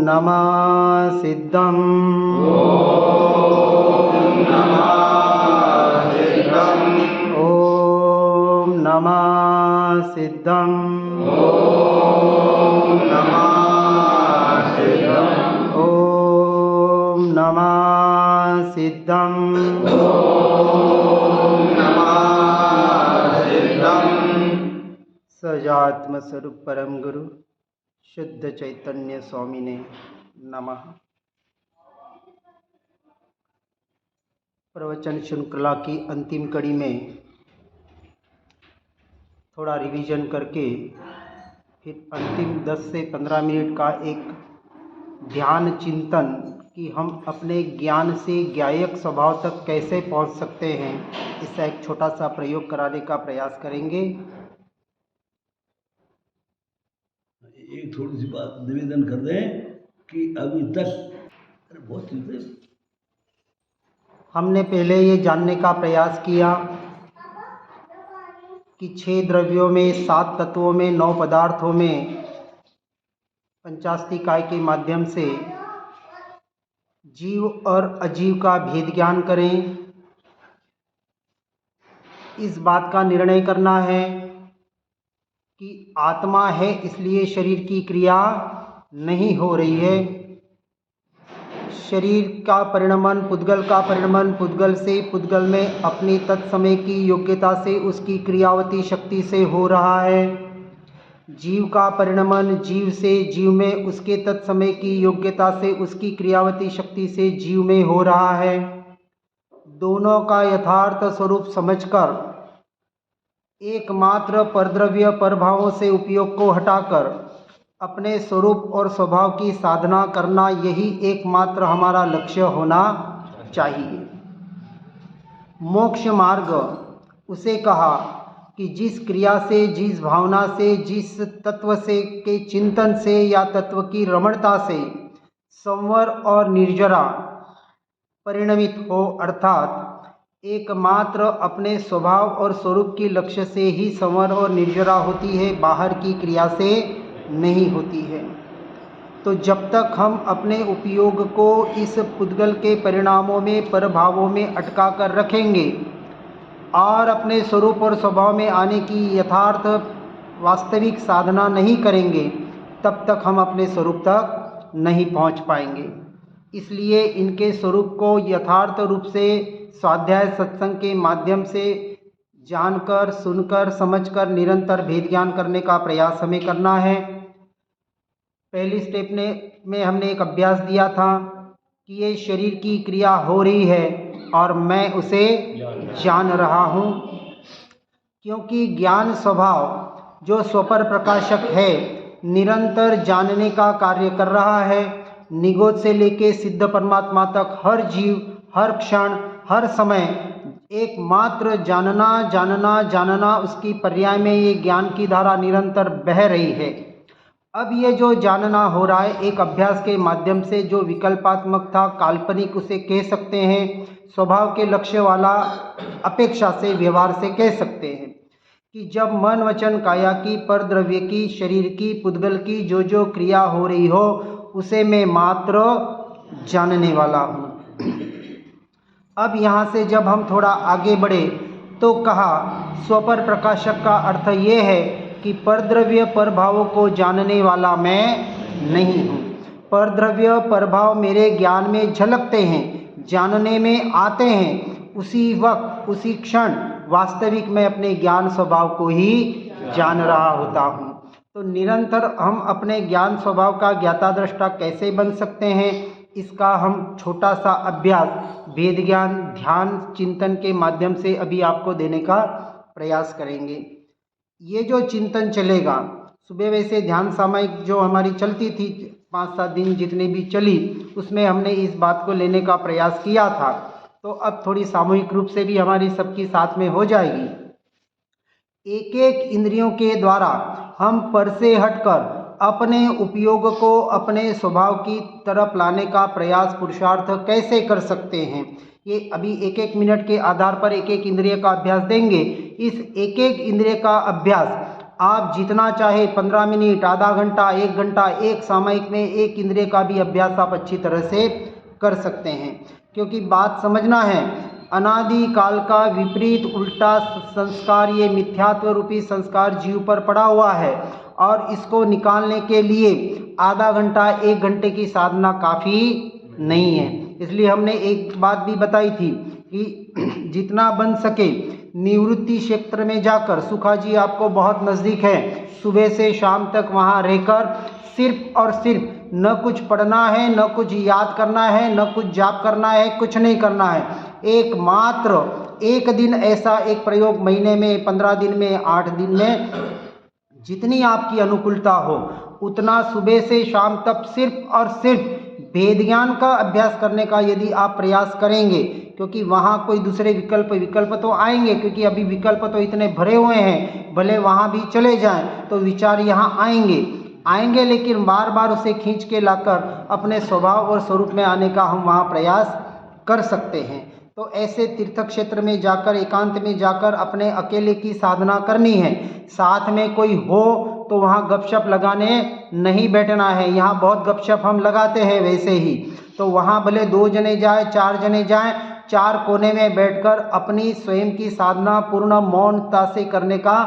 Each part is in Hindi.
नमः सिद्धं। ॐ नमः सिद्धं। ॐ नमः सिद्धं। ॐ नमः सिद्धं। ॐ नमः सिद्धं। ॐ नमः सिद्धं। सजात्म स्वरूप परम गुरु शुद्ध चैतन्य स्वामी ने नमः। प्रवचन श्रृंखला की अंतिम कड़ी में थोड़ा रिवीजन करके फिर अंतिम 10 से 15 मिनट का एक ध्यान चिंतन कि हम अपने ज्ञान से ज्ञायक स्वभाव तक कैसे पहुंच सकते हैं, इसका एक छोटा सा प्रयोग कराने का प्रयास करेंगे। एक थोड़ी सी बात निवेदन कर दें कि अभी तक बहुत चीज़ें हमने पहले ये जानने का प्रयास किया कि 6 द्रव्यों में, 7 तत्वों में, 9 पदार्थों में पंचास्तिकाय के माध्यम से जीव और अजीव का भेद ज्ञान करें। इस बात का निर्णय करना है कि आत्मा है इसलिए शरीर की क्रिया नहीं हो रही है। शरीर का परिणमन, पुद्गल का परिणमन पुद्गल से पुद्गल में अपनी तत्समय की योग्यता से उसकी क्रियावती शक्ति से हो रहा है। जीव का परिणमन जीव से जीव में उसके तत्समय की योग्यता से उसकी क्रियावती शक्ति से जीव में हो रहा है। दोनों का यथार्थ स्वरूप समझकर एकमात्र परद्रव्य परभावों से उपयोग को हटाकर अपने स्वरूप और स्वभाव की साधना करना, यही एकमात्र हमारा लक्ष्य होना चाहिए। मोक्ष मार्ग उसे कहा कि जिस क्रिया से, जिस भावना से, जिस तत्व से के चिंतन से या तत्व की रमणता से संवर और निर्जरा परिणमित हो, अर्थात एकमात्र अपने स्वभाव और स्वरूप के लक्ष्य से ही संवर और निर्जरा होती है, बाहर की क्रिया से नहीं होती है। तो जब तक हम अपने उपयोग को इस पुद्गल के परिणामों में, परभावों में अटका कर रखेंगे और अपने स्वरूप और स्वभाव में आने की यथार्थ वास्तविक साधना नहीं करेंगे, तब तक हम अपने स्वरूप तक नहीं पहुंच पाएंगे। इसलिए इनके स्वरूप को यथार्थ रूप से स्वाध्याय सत्संग के माध्यम से जानकर, सुनकर, समझकर निरंतर भेद ज्ञान करने का प्रयास हमें करना है। पहली स्टेप में हमने एक अभ्यास दिया था कि ये शरीर की क्रिया हो रही है और मैं उसे जान रहा हूँ, क्योंकि ज्ञान स्वभाव जो स्वपर प्रकाशक है निरंतर जानने का कार्य कर रहा है। निगोद से लेके सिद्ध परमात्मा तक हर जीव, हर क्षण, हर समय एकमात्र जानना जानना जानना, उसकी पर्याय में ये ज्ञान की धारा निरंतर बह रही है। अब ये जो जानना हो रहा है एक अभ्यास के माध्यम से, जो विकल्पात्मक था, काल्पनिक उसे कह सकते हैं, स्वभाव के लक्ष्य वाला अपेक्षा से, व्यवहार से कह सकते हैं कि जब मन वचन काया की, परद्रव्य की, शरीर की, पुद्गल की जो जो क्रिया हो रही हो उसे मैं मात्र जानने वाला हूँ। अब यहाँ से जब हम थोड़ा आगे बढ़े तो कहा स्वपर प्रकाशक का अर्थ ये है कि परद्रव्य परभावों को जानने वाला मैं नहीं हूँ। परद्रव्य परभाव मेरे ज्ञान में झलकते हैं, जानने में आते हैं, उसी वक्त उसी क्षण वास्तविक मैं अपने ज्ञान स्वभाव को ही जान रहा होता हूँ। तो निरंतर हम अपने ज्ञान स्वभाव का ज्ञाता दृष्टा कैसे बन सकते हैं, इसका हम छोटा सा अभ्यास भेद ज्ञान ध्यान चिंतन के माध्यम से अभी आपको देने का प्रयास करेंगे। ये जो चिंतन चलेगा, सुबह वैसे ध्यान सामयिक जो हमारी चलती थी 5-7 दिन जितने भी चली, उसमें हमने इस बात को लेने का प्रयास किया था। तो अब थोड़ी सामूहिक रूप से भी हमारी सबकी साथ में हो जाएगी। एक एक इंद्रियों के द्वारा हम पर से हटकर अपने उपयोग को अपने स्वभाव की तरफ लाने का प्रयास पुरुषार्थ कैसे कर सकते हैं, ये अभी एक एक मिनट के आधार पर एक एक इंद्रिय का अभ्यास देंगे। इस एक एक इंद्रिय का अभ्यास आप जितना चाहे 15 मिनट, आधा घंटा, 1 घंटा, एक सामयिक में एक इंद्रिय का भी अभ्यास आप अच्छी तरह से कर सकते हैं। क्योंकि बात समझना है, अनादि काल का विपरीत उल्टा संस्कार, ये मिथ्यात्व रूपी संस्कार जीव पर पड़ा हुआ है और इसको निकालने के लिए आधा घंटा, 1 घंटे की साधना काफ़ी नहीं है। इसलिए हमने एक बात भी बताई थी कि जितना बन सके निवृत्ति क्षेत्र में जाकर, सुखा जी आपको बहुत नज़दीक है, सुबह से शाम तक वहाँ रहकर सिर्फ और सिर्फ न कुछ पढ़ना है, न कुछ याद करना है, न कुछ जाप करना है, कुछ नहीं करना है। एकमात्र एक दिन ऐसा एक प्रयोग महीने में, 15 दिन में, 8 दिन में, जितनी आपकी अनुकूलता हो उतना सुबह से शाम तक सिर्फ और सिर्फ वेद ज्ञान का अभ्यास करने का यदि आप प्रयास करेंगे, क्योंकि वहाँ कोई दूसरे विकल्प तो आएंगे, क्योंकि अभी विकल्प तो इतने भरे हुए हैं, भले वहाँ भी चले जाएं तो विचार यहाँ आएंगे, लेकिन बार बार उसे खींच के लाकर अपने स्वभाव और स्वरूप में आने का हम वहाँ प्रयास कर सकते हैं। तो ऐसे तीर्थ क्षेत्र में जाकर, एकांत में जाकर अपने अकेले की साधना करनी है। साथ में कोई हो तो वहाँ गपशप लगाने नहीं बैठना है। यहाँ बहुत गपशप हम लगाते हैं वैसे ही, तो वहाँ भले 2 जने जाए, 4 जने जाएं, 4 कोने में बैठकर अपनी स्वयं की साधना पूर्ण मौनता से करने का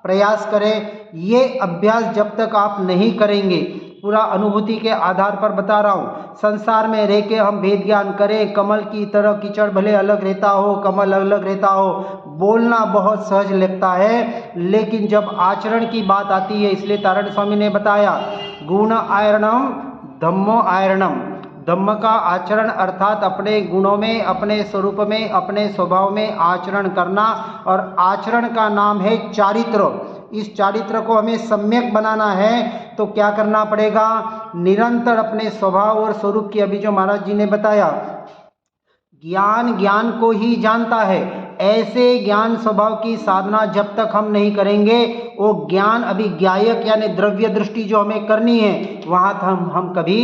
प्रयास करें। ये अभ्यास जब तक आप नहीं करेंगे, पूरा अनुभूति के आधार पर बता रहा हूँ, संसार में रह के हम वेद ज्ञान करें, कमल की तरह कीचड़ भले अलग रहता हो, कमल अलग रहता हो, बोलना बहुत सहज लगता है, लेकिन जब आचरण की बात आती है, इसलिए तारण स्वामी ने बताया गुण आयरणम धम्मो आयरणम, धम्म का आचरण अर्थात अपने गुणों में, अपने स्वरूप में, अपने स्वभाव में आचरण करना, और आचरण का नाम है चारित्र। इस चारित्र को हमें सम्यक बनाना है तो क्या करना पड़ेगा, निरंतर अपने स्वभाव और स्वरूप की, अभी जो महाराज जी ने बताया, ज्ञान को ही जानता है, ऐसे ज्ञान स्वभाव की साधना जब तक हम नहीं करेंगे, वो ज्ञान अभी ज्ञायक यानी द्रव्य दृष्टि जो हमें करनी है वहाँ हम कभी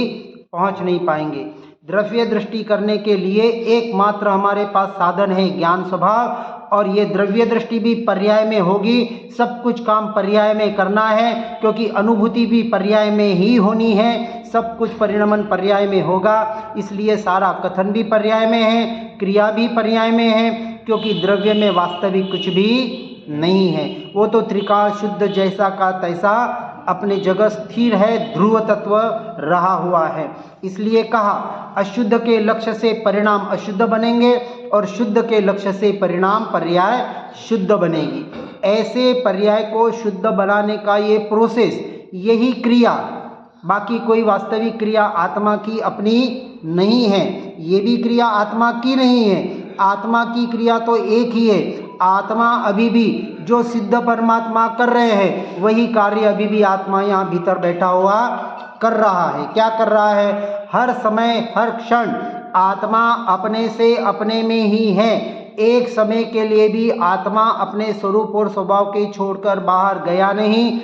पहुँच नहीं पाएंगे। द्रव्य दृष्टि करने के लिए एकमात्र हमारे पास साधन है ज्ञान स्वभाव, और ये द्रव्य दृष्टि भी पर्याय में होगी, सब कुछ काम पर्याय में करना है, क्योंकि अनुभूति भी पर्याय में ही होनी है, सब कुछ परिणमन पर्याय में होगा, इसलिए सारा कथन भी पर्याय में है, क्रिया भी पर्याय में है, क्योंकि द्रव्य में वास्तविक कुछ भी नहीं है, वो तो त्रिकाल शुद्ध जैसा का तैसा अपने जगह स्थिर है, ध्रुव तत्व रहा हुआ है। इसलिए कहा अशुद्ध के लक्ष्य से परिणाम अशुद्ध बनेंगे और शुद्ध के लक्ष्य से परिणाम पर्याय शुद्ध बनेगी। ऐसे पर्याय को शुद्ध बनाने का ये प्रोसेस, यही क्रिया, बाकी कोई वास्तविक क्रिया आत्मा की अपनी नहीं है, ये भी क्रिया आत्मा की नहीं है, आत्मा की क्रिया तो एक ही है। आत्मा अभी भी जो सिद्ध परमात्मा कर रहे हैं वही कार्य अभी भी आत्मा यहाँ भीतर बैठा हुआ कर रहा है। क्या कर रहा है, हर समय हर क्षण आत्मा अपने से अपने में ही है, एक समय के लिए भी आत्मा अपने स्वरूप और स्वभाव के छोड़कर बाहर गया नहीं,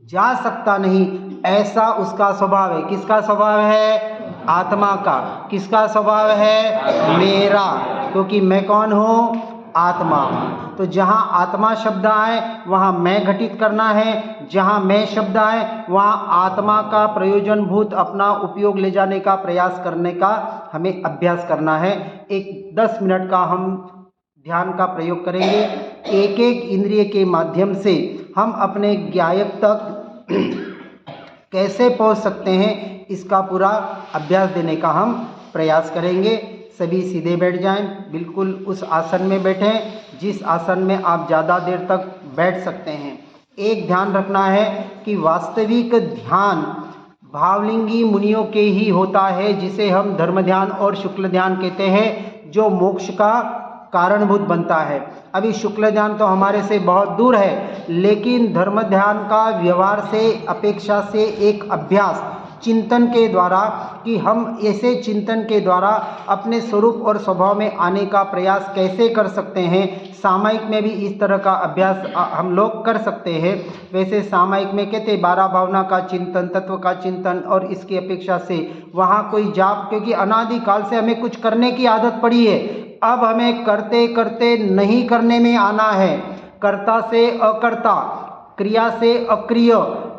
जा सकता नहीं, ऐसा उसका स्वभाव है। किसका स्वभाव है, आत्मा का। किसका स्वभाव है, मेरा, क्योंकि मैं कौन हूँ, आत्मा। तो जहाँ आत्मा शब्द आए वहाँ मैं घटित करना है, जहाँ मैं शब्द आए वहाँ आत्मा का प्रयोजनभूत अपना उपयोग ले जाने का प्रयास करने का हमें अभ्यास करना है। एक 10 मिनट का हम ध्यान का प्रयोग करेंगे। एक एक इंद्रिय के माध्यम से हम अपने ज्ञायक तक कैसे पहुँच सकते हैं, इसका पूरा अभ्यास देने का हम प्रयास करेंगे। सभी सीधे बैठ जाएं, बिल्कुल उस आसन में बैठें जिस आसन में आप ज़्यादा देर तक बैठ सकते हैं। एक ध्यान रखना है कि वास्तविक ध्यान भावलिंगी मुनियों के ही होता है, जिसे हम धर्म ध्यान और शुक्ल ध्यान कहते हैं, जो मोक्ष का कारणभूत बनता है। अभी शुक्ल ध्यान तो हमारे से बहुत दूर है, लेकिन धर्म ध्यान का व्यवहार से अपेक्षा से एक अभ्यास चिंतन के द्वारा, कि हम ऐसे चिंतन के द्वारा अपने स्वरूप और स्वभाव में आने का प्रयास कैसे कर सकते हैं। सामायिक में भी इस तरह का अभ्यास हम लोग कर सकते हैं। वैसे सामायिक में कहते 12 भावना का चिंतन, तत्व का चिंतन, और इसकी अपेक्षा से वहाँ कोई जाप, क्योंकि अनादिकाल से हमें कुछ करने की आदत पड़ी है, अब हमें करते करते नहीं करने में आना है। कर्ता से अकर्ता, क्रिया से अक्रिय,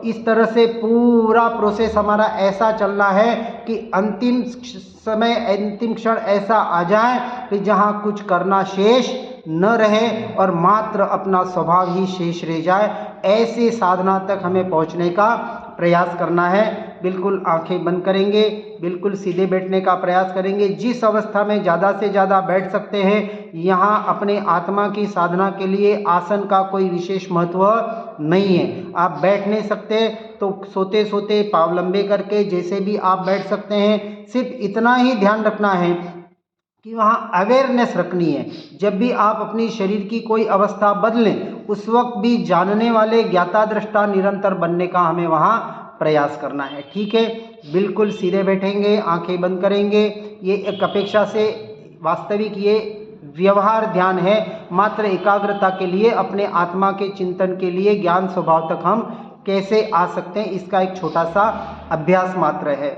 इस तरह से पूरा प्रोसेस हमारा ऐसा चलना है कि अंतिम समय, अंतिम क्षण ऐसा आ जाए कि जहाँ कुछ करना शेष न रहे और मात्र अपना स्वभाव ही शेष रह जाए। ऐसे साधना तक हमें पहुँचने का प्रयास करना है। बिल्कुल आंखें बंद करेंगे, बिल्कुल सीधे बैठने का प्रयास करेंगे। जिस अवस्था में ज़्यादा से ज़्यादा बैठ सकते हैं, यहाँ अपने आत्मा की साधना के लिए आसन का कोई विशेष महत्व नहीं है। आप बैठ नहीं सकते तो सोते सोते पाँव लंबे करके जैसे भी आप बैठ सकते हैं। सिर्फ इतना ही ध्यान रखना है कि वहाँ अवेयरनेस रखनी है। जब भी आप अपनी शरीर की कोई अवस्था बदलें, उस वक्त भी जानने वाले ज्ञाता दृष्टा निरंतर बनने का हमें वहाँ प्रयास करना है। ठीक है, बिल्कुल सीधे बैठेंगे, आंखें बंद करेंगे। ये एक अपेक्षा से वास्तविक ये व्यवहार ध्यान है, मात्र एकाग्रता के लिए, अपने आत्मा के चिंतन के लिए ज्ञान स्वभाव तक हम कैसे आ सकते हैं, इसका एक छोटा सा अभ्यास मात्र है।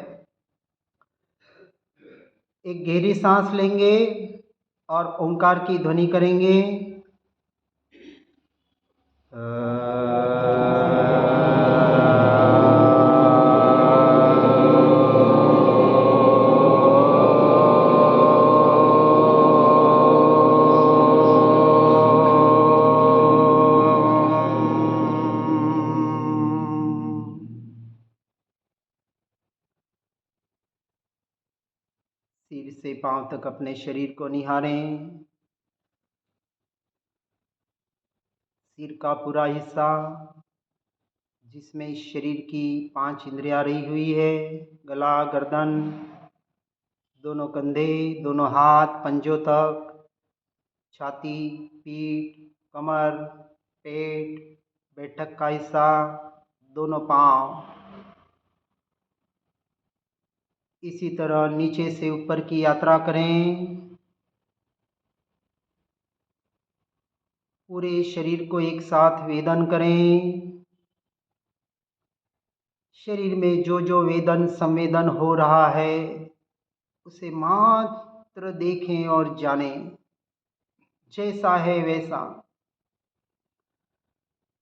एक गहरी सांस लेंगे और ओंकार की ध्वनि करेंगे। सिर से पांव तक अपने शरीर को निहारें। सिर का पूरा हिस्सा जिसमें इस शरीर की 5 इंद्रियां रही हुई है, गला, गर्दन, दोनों कंधे, दोनों हाथ, पंजों तक, छाती, पीठ, कमर, पेट, बैठक का हिस्सा, दोनों पांव। इसी तरह नीचे से ऊपर की यात्रा करें। पूरे शरीर को एक साथ वेदन करें। शरीर में जो जो वेदन संवेदन हो रहा है उसे मात्र देखें और जानें, जैसा है वैसा।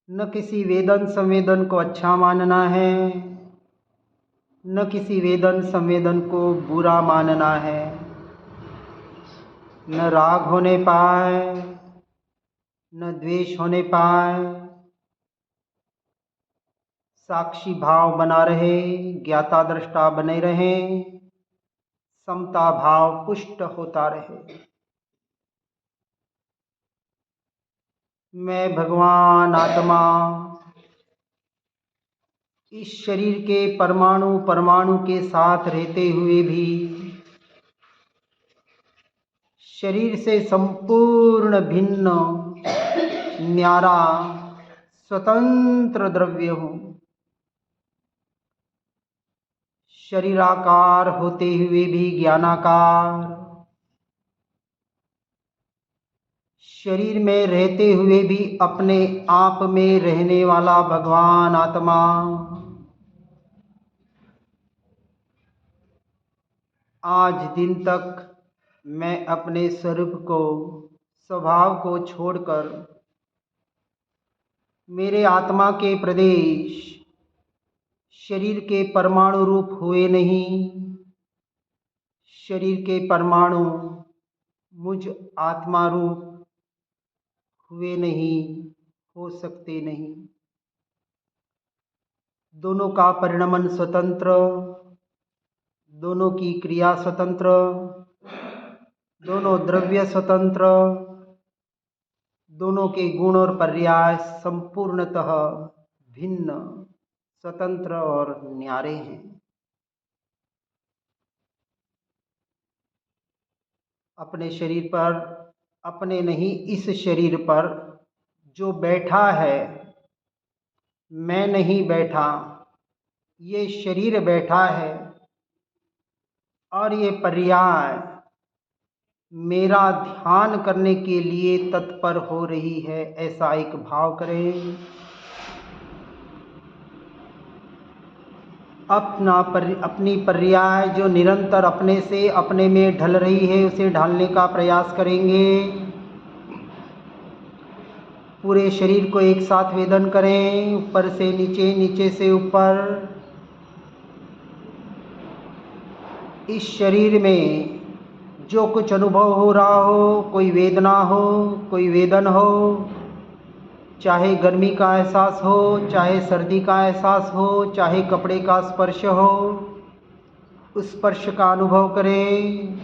न किसी वेदन संवेदन को अच्छा मानना है, न किसी वेदन संवेदन को बुरा मानना है। न राग होने पाए, न द्वेष होने पाए। साक्षी भाव बना रहे, ज्ञाता दृष्टा बने रहे, समता भाव पुष्ट होता रहे। मैं भगवान आत्मा इस शरीर के परमाणु परमाणु के साथ रहते हुए भी शरीर से संपूर्ण भिन्न, न्यारा, स्वतंत्र द्रव्य हूँ। शरीराकार होते हुए भी ज्ञानाकार, शरीर में रहते हुए भी अपने आप में रहने वाला भगवान आत्मा। आज दिन तक मैं अपने स्वरूप को, स्वभाव को छोड़कर मेरे आत्मा के प्रदेश शरीर के परमाणु रूप हुए नहीं। शरीर के परमाणु मुझ आत्मा रूप हुए नहीं, हो सकते नहीं। दोनों का परिणमन स्वतंत्र, दोनों की क्रिया स्वतंत्र, दोनों द्रव्य स्वतंत्र, दोनों के गुण और पर्याय संपूर्णतः भिन्न, स्वतंत्र और न्यारे हैं। अपने शरीर पर, अपने नहीं इस शरीर पर जो बैठा है, मैं नहीं बैठा, ये शरीर बैठा है और ये पर्याय मेरा ध्यान करने के लिए तत्पर हो रही है, ऐसा एक भाव करें। अपनी पर्याय जो निरंतर अपने से अपने में ढल रही है, उसे ढालने का प्रयास करेंगे। पूरे शरीर को एक साथ वेदन करें, ऊपर से नीचे, नीचे से ऊपर। इस शरीर में जो कुछ अनुभव हो रहा हो, कोई वेदना हो, कोई वेदन हो, चाहे गर्मी का एहसास हो, चाहे सर्दी का एहसास हो, चाहे कपड़े का स्पर्श हो, उस स्पर्श का अनुभव करें।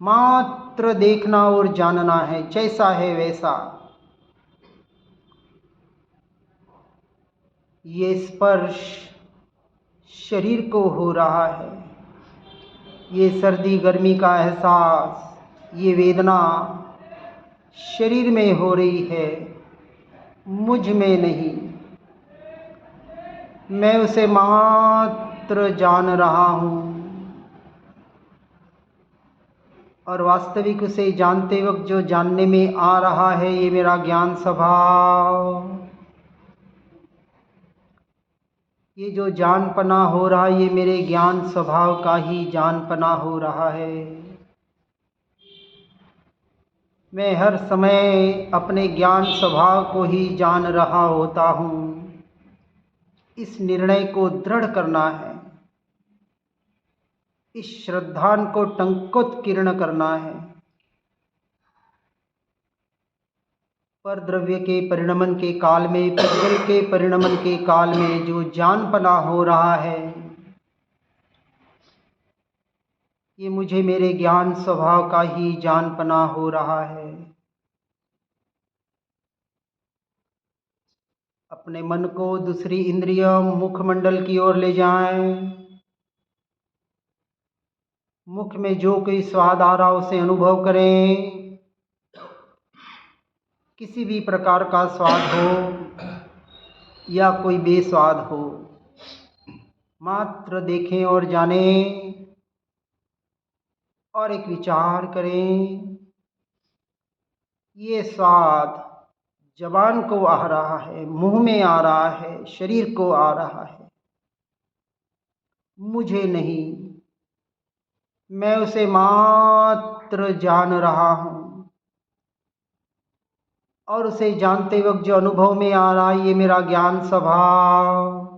मात्र देखना और जानना है, जैसा है वैसा। ये स्पर्श शरीर को हो रहा है, ये सर्दी गर्मी का एहसास, ये वेदना शरीर में हो रही है, मुझ में नहीं। मैं उसे मात्र जान रहा हूँ, और वास्तविक उसे जानते वक्त जो जानने में आ रहा है, ये मेरा ज्ञान स्वभाव। ये जो जानपना हो रहा है, ये मेरे ज्ञान स्वभाव का ही जानपना हो रहा है। मैं हर समय अपने ज्ञान स्वभाव को ही जान रहा होता हूँ। इस निर्णय को दृढ़ करना है, इस श्रद्धा को टंकोत्कीर्ण करना है। पर द्रव्य के परिणमन के काल में, पुद्गल के परिणमन के काल में जो जानपना हो रहा है, ये मुझे मेरे ज्ञान स्वभाव का ही जानपना हो रहा है। अपने मन को दूसरी इंद्रिय मुखमंडल की ओर ले जाएं। मुख में जो कोई स्वाद आ रहा उसे अनुभव करें। किसी भी प्रकार का स्वाद हो या कोई बेस्वाद हो, मात्र देखें और जानें। और एक विचार करें, ये स्वाद जबान को आ रहा है, मुंह में आ रहा है, शरीर को आ रहा है, मुझे नहीं। मैं उसे मात्र जान रहा हूँ, और उसे जानते वक्त जो अनुभव में आ रहा है, ये मेरा ज्ञान स्वभाव।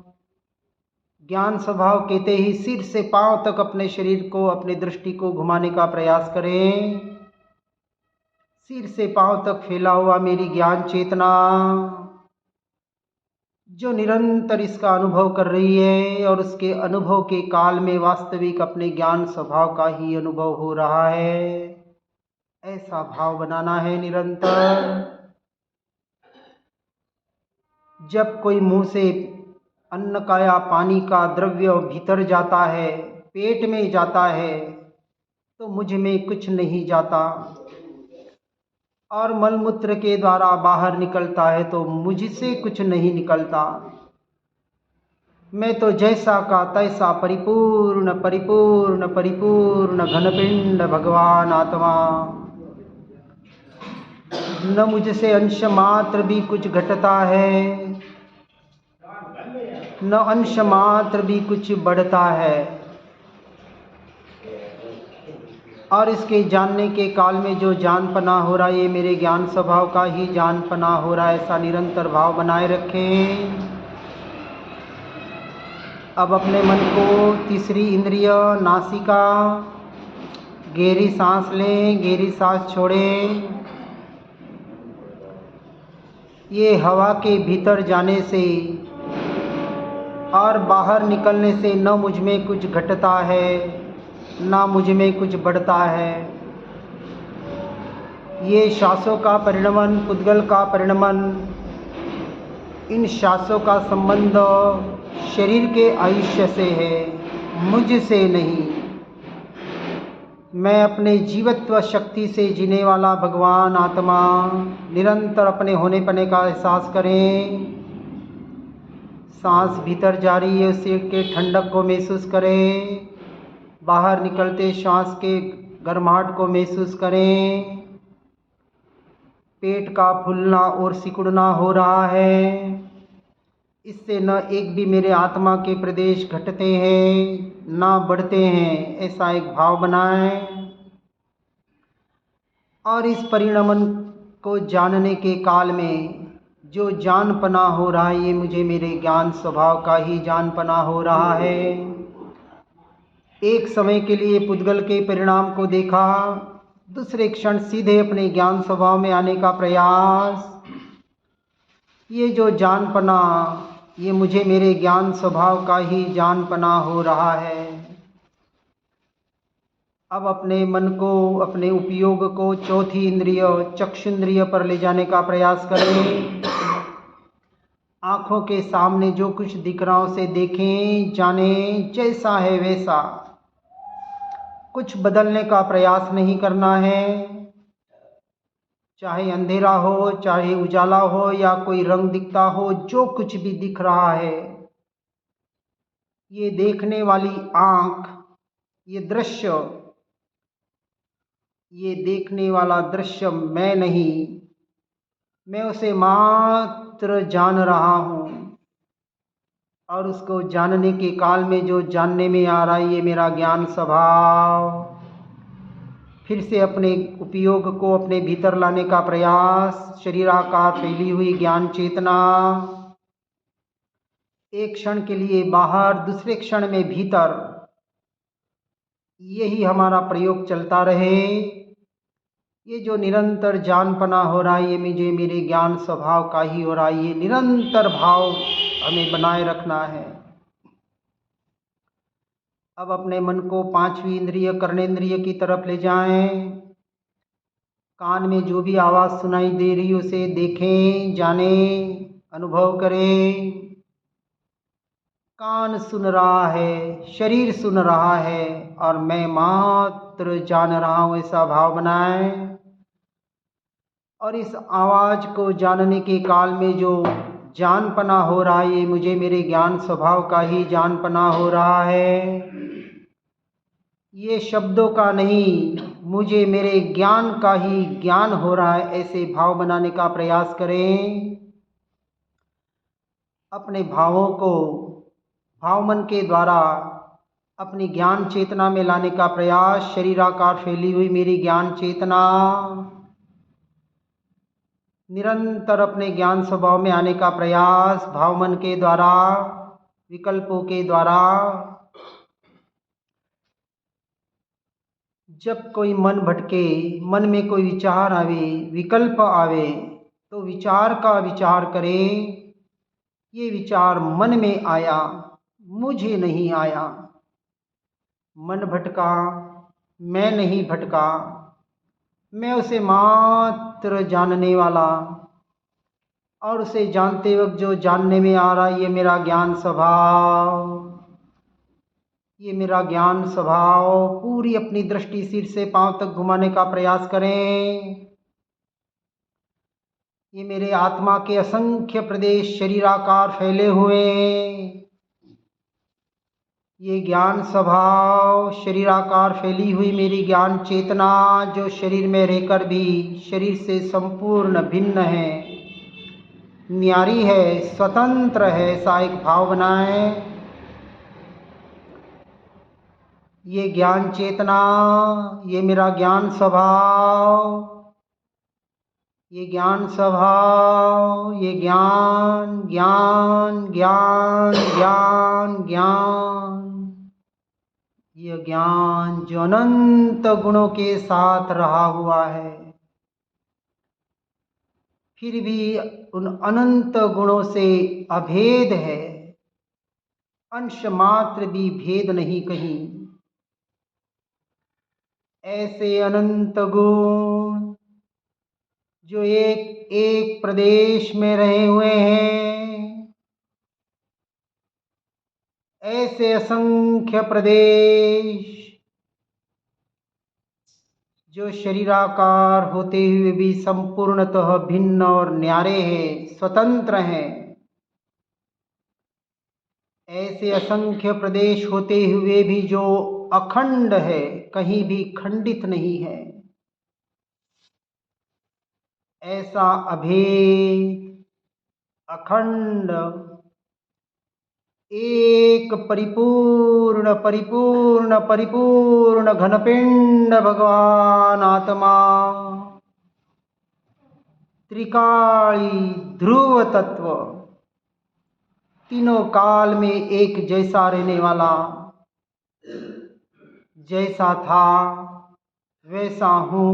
ज्ञान स्वभाव कहते ही सिर से पांव तक अपने शरीर को, अपनी दृष्टि को घुमाने का प्रयास करें। सिर से पांव तक फैला हुआ मेरी ज्ञान चेतना जो निरंतर इसका अनुभव कर रही है, और उसके अनुभव के काल में वास्तविक अपने ज्ञान स्वभाव का ही अनुभव हो रहा है। ऐसा भाव बनाना है निरंतर। जब कोई मुंह से अन्न का या पानी का द्रव्य भीतर जाता है, पेट में जाता है, तो मुझ में कुछ नहीं जाता, और मलमूत्र के द्वारा बाहर निकलता है तो मुझसे कुछ नहीं निकलता। मैं तो जैसा का तैसा परिपूर्ण परिपूर्ण परिपूर्ण घनपिंड भगवान आत्मा। न मुझसे अंश मात्र भी कुछ घटता है, न अंश मात्र भी कुछ बढ़ता है। और इसके जानने के काल में जो जानपना हो रहा है, ये मेरे ज्ञान स्वभाव का ही जानपना हो रहा है। ऐसा निरंतर भाव बनाए रखें। अब अपने मन को तीसरी इंद्रिय नासिका, गहरी सांस लें, गहरी सांस छोड़ें। ये हवा के भीतर जाने से और बाहर निकलने से न मुझ में कुछ घटता है, ना मुझ में कुछ बढ़ता है। ये श्वासों का परिणमन, पुद्गल का परिणमन, इन श्वासों का संबंध शरीर के आयुष्य से है, मुझसे नहीं। मैं अपने जीवत्व शक्ति से जीने वाला भगवान आत्मा। निरंतर अपने होने पने का एहसास करें। सांस भीतर जा रही है, उसी के ठंडक को महसूस करें। बाहर निकलते श्वास के गर्माहट को महसूस करें। पेट का फूलना और सिकुड़ना हो रहा है, इससे न एक भी मेरे आत्मा के प्रदेश घटते हैं ना बढ़ते हैं। ऐसा एक भाव बनाएं, और इस परिणमन को जानने के काल में जो जानपना हो रहा है, ये मुझे मेरे ज्ञान स्वभाव का ही जानपना हो रहा है। एक समय के लिए पुद्गल के परिणाम को देखा, दूसरे क्षण सीधे अपने ज्ञान स्वभाव में आने का प्रयास। ये जो जानपना, ये मुझे मेरे ज्ञान स्वभाव का ही जानपना हो रहा है। अब अपने मन को, अपने उपयोग को चौथी इंद्रिय चक्षुंद्रिय पर ले जाने का प्रयास करें। आँखों के सामने जो कुछ दिख रहा उसे देखें, जानें, जैसा है वैसा। कुछ बदलने का प्रयास नहीं करना है। चाहे अंधेरा हो, चाहे उजाला हो, या कोई रंग दिखता हो, जो कुछ भी दिख रहा है, ये देखने वाली आँख, ये दृश्य, ये देखने वाला दृश्य मैं नहीं, मैं उसे मात्र जान रहा हूँ। और उसको जानने के काल में जो जानने में आ रहा है, ये मेरा ज्ञान स्वभाव। फिर से अपने उपयोग को अपने भीतर लाने का प्रयास। शरीराकार फैली हुई ज्ञान चेतना, एक क्षण के लिए बाहर, दूसरे क्षण में भीतर, यही हमारा प्रयोग चलता रहे। ये जो निरंतर जानपना हो रहा है, ये मुझे मेरे ज्ञान स्वभाव का ही हो रहा है। ये निरंतर भाव हमें बनाए रखना है। अब अपने मन को पांचवी इंद्रिय कर्णेंद्रिय की तरफ ले जाएं। कान में जो भी आवाज़ सुनाई दे रही उसे देखें, जानें, अनुभव करें। कान सुन रहा है, शरीर सुन रहा है, और मैं मात्र जान रहा हूँ, ऐसा भाव बनाएं। और इस आवाज़ को जानने के काल में जो जानपना हो रहा है, ये मुझे मेरे ज्ञान स्वभाव का ही जानपना हो रहा है। ये शब्दों का नहीं, मुझे मेरे ज्ञान का ही ज्ञान हो रहा है, ऐसे भाव बनाने का प्रयास करें। अपने भावों को भावमन के द्वारा अपनी ज्ञान चेतना में लाने का प्रयास। शरीराकार फैली हुई मेरी ज्ञान चेतना निरंतर अपने ज्ञान स्वभाव में आने का प्रयास, भावमन के द्वारा, विकल्पों के द्वारा। जब कोई मन भटके, मन में कोई विचार आवे, विकल्प आवे, तो विचार का विचार करें। ये विचार मन में आया, मुझे नहीं आया। मन भटका, मैं नहीं भटका, मैं उसे मात्र जानने वाला। और उसे जानते वक्त जो जानने में आ रहा है, ये मेरा ज्ञान स्वभाव, ये मेरा ज्ञान स्वभाव। पूरी अपनी दृष्टि सिर से पांव तक घुमाने का प्रयास करें। ये मेरे आत्मा के असंख्य प्रदेश शरीराकार फैले हुए, ये ज्ञान स्वभाव, शरीराकार फैली हुई मेरी ज्ञान चेतना, जो शरीर में रहकर भी शरीर से संपूर्ण भिन्न है, न्यारी है, स्वतंत्र है, ऐसा एक भाव बनाएं। ये ज्ञान चेतना, ये मेरा ज्ञान स्वभाव, ये ज्ञान स्वभाव, ये ज्ञान ज्ञान ज्ञान ज्ञान ज्ञान, ये ज्ञान जो अनंत गुणों के साथ रहा हुआ है, फिर भी उन अनंत गुणों से अभेद है, अंश मात्र भी भेद नहीं कहीं। ऐसे अनंत गुण जो एक एक प्रदेश में रहे हुए हैं, ऐसे असंख्य प्रदेश जो शरीराकार होते हुए भी संपूर्णतः भिन्न और न्यारे हैं, स्वतंत्र हैं। ऐसे असंख्य प्रदेश होते हुए भी जो अखंड है, कहीं भी खंडित नहीं है, ऐसा अभेद, अखंड, एक परिपूर्ण परिपूर्ण परिपूर्ण घनपिंड भगवान आत्मा, त्रिकाली ध्रुव तत्व, तीनों काल में एक जैसा रहने वाला, जैसा था वैसा हूँ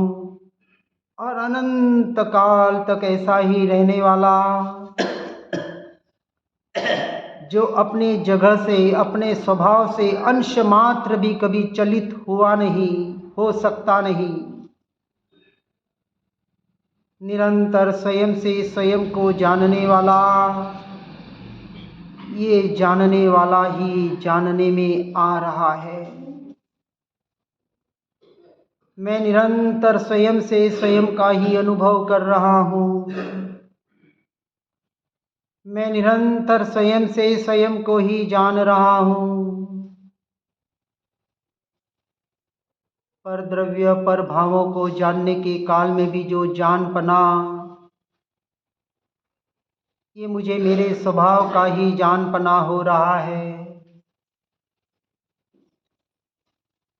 और अनंत काल तक ऐसा ही रहने वाला, जो अपने जगह से अपने स्वभाव से अंश मात्र भी कभी चलित हुआ नहीं, हो सकता नहीं, निरंतर स्वयं से स्वयं को जानने वाला, ये जानने वाला ही जानने में आ रहा है। मैं निरंतर स्वयं से स्वयं का ही अनुभव कर रहा हूँ। मैं निरंतर स्वयं से स्वयं को ही जान रहा हूँ। पर द्रव्य पर भावों को जानने के काल में भी जो जानपना, ये मुझे मेरे स्वभाव का ही जानपना हो रहा है।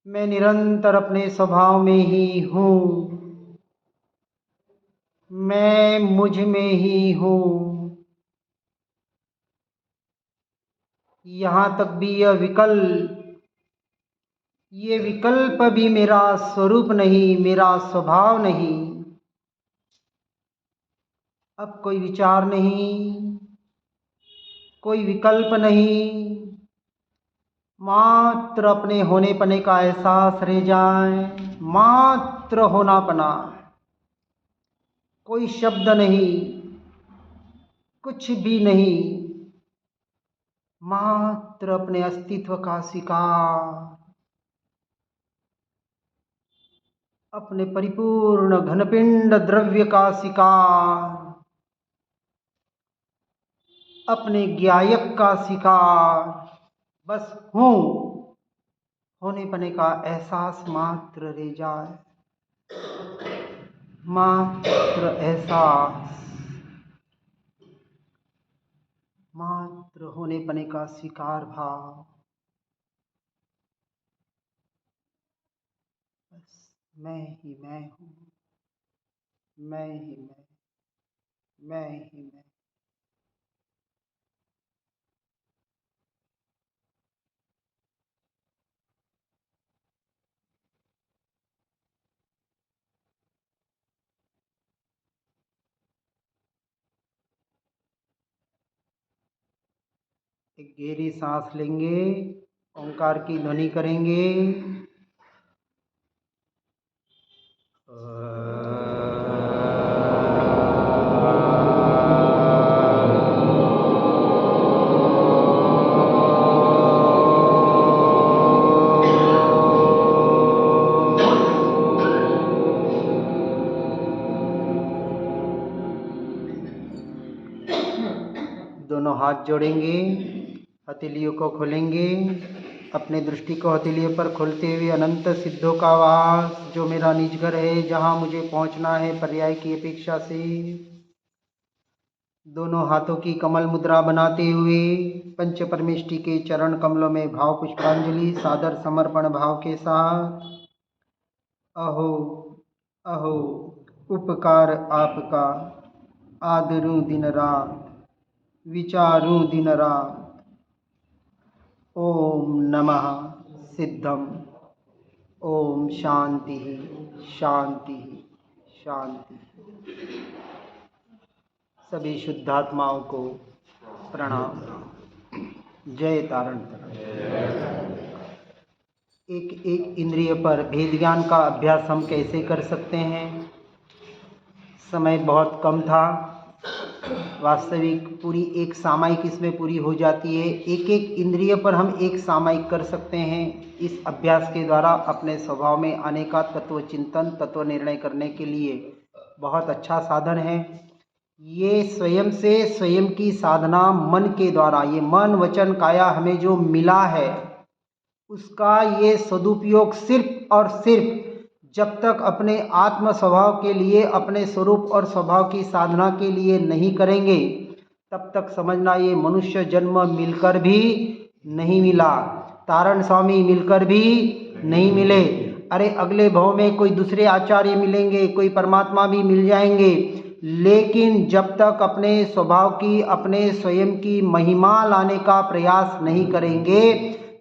मैं निरंतर अपने स्वभाव में ही हूँ। मैं मुझ में ही हूँ। यहाँ तक भी ये विकल्प भी मेरा स्वरूप नहीं, मेरा स्वभाव नहीं। अब कोई विचार नहीं, कोई विकल्प नहीं, मात्र अपने होने पने का एहसास रह जाए, मात्र होना पना, कोई शब्द नहीं, कुछ भी नहीं, मात्र अपने अस्तित्व का स्वीकार, अपने परिपूर्ण घनपिंड द्रव्य का स्वीकार, अपने ज्ञायक का स्वीकार, बस हूँ, होने पने का एहसास मात्र रह जाए, मात्र एहसास, मात्र होने पने का स्वीकार भाव, बस मैं ही मैं हूँ, मैं ही मैं ही मैं। एक गहरी सांस लेंगे, ओंकार की ध्वनि करेंगे। दोनों हाथ जोड़ेंगे, हथेलियों को खोलेंगे, अपने दृष्टि को हथेलियों पर खोलते हुए अनंत सिद्धों का वास, जो मेरा निज घर है, जहाँ मुझे पहुँचना है पर्याय की अपेक्षा से, दोनों हाथों की कमल मुद्रा बनाते हुए पंच परमेष्टि के चरण कमलों में भाव पुष्पांजलि सादर समर्पण भाव के साथ, अहो अहो उपकार आपका, आदरूं दिन रात, विचारूं दिन रात, ओम नमः सिद्धम, ओम शांति शांति शांति। सभी शुद्धात्माओं को प्रणाम। जय तारण तारण। एक एक इंद्रिय पर भेद ज्ञान का अभ्यास हम कैसे कर सकते हैं? समय बहुत कम था, वास्तविक पूरी एक सामायिक इसमें पूरी हो जाती है। एक एक इंद्रिय पर हम एक सामायिक कर सकते हैं। इस अभ्यास के द्वारा अपने स्वभाव में आने का तत्व चिंतन, तत्व निर्णय करने के लिए बहुत अच्छा साधन है। ये स्वयं से स्वयं की साधना मन के द्वारा, ये मन वचन काया हमें जो मिला है, उसका ये सदुपयोग सिर्फ और सिर्फ जब तक अपने आत्म स्वभाव के लिए, अपने स्वरूप और स्वभाव की साधना के लिए नहीं करेंगे, तब तक समझना ये मनुष्य जन्म मिलकर भी नहीं मिला, तारण स्वामी मिलकर भी नहीं मिले। अरे अगले भाव में कोई दूसरे आचार्य मिलेंगे, कोई परमात्मा भी मिल जाएंगे, लेकिन जब तक अपने स्वभाव की, अपने स्वयं की महिमा लाने का प्रयास नहीं करेंगे,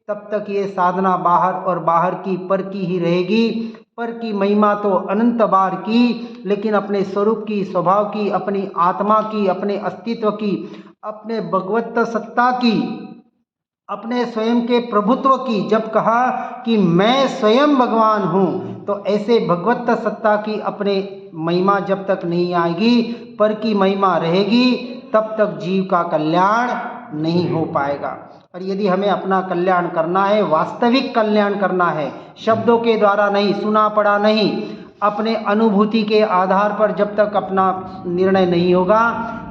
तब तक ये साधना बाहर और बाहर की पर की ही रहेगी। पर की महिमा तो अनंत बार की, लेकिन अपने स्वरूप की, स्वभाव की, अपनी आत्मा की, अपने अस्तित्व की, अपने भगवत सत्ता की, अपने स्वयं के प्रभुत्व की, जब कहा कि मैं स्वयं भगवान हूँ, तो ऐसे भगवत सत्ता की अपने महिमा जब तक नहीं आएगी, पर की महिमा रहेगी, तब तक जीव का कल्याण नहीं हो पाएगा। और यदि हमें अपना कल्याण करना है, वास्तविक कल्याण करना है, शब्दों के द्वारा नहीं, सुना पड़ा नहीं, अपने अनुभूति के आधार पर जब तक अपना निर्णय नहीं होगा,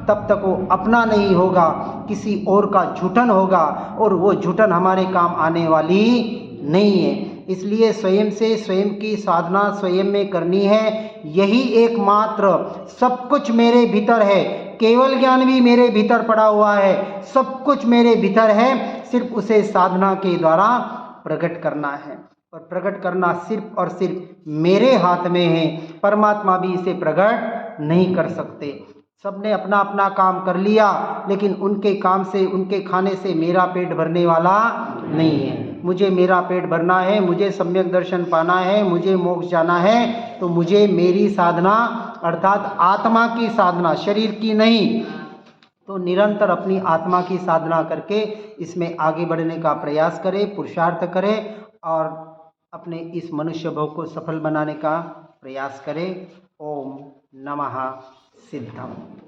तब तक वो अपना नहीं होगा, किसी और का झूठन होगा, और वो झूठन हमारे काम आने वाली नहीं है। इसलिए स्वयं से स्वयं की साधना स्वयं में करनी है। यही एकमात्र सब कुछ मेरे भीतर है, केवल ज्ञान भी मेरे भीतर पड़ा हुआ है, सब कुछ मेरे भीतर है, सिर्फ उसे साधना के द्वारा प्रकट करना है। और प्रकट करना सिर्फ और सिर्फ मेरे हाथ में है, परमात्मा भी इसे प्रकट नहीं कर सकते। सबने अपना अपना काम कर लिया, लेकिन उनके काम से, उनके खाने से मेरा पेट भरने वाला नहीं है। मुझे मेरा पेट भरना है, मुझे सम्यक दर्शन पाना है, मुझे मोक्ष जाना है, तो मुझे मेरी साधना अर्थात आत्मा की साधना, शरीर की नहीं, तो निरंतर अपनी आत्मा की साधना करके इसमें आगे बढ़ने का प्रयास करें, पुरुषार्थ करें और अपने इस मनुष्य भव को सफल बनाने का प्रयास करें। ओम नमः सिद्धम।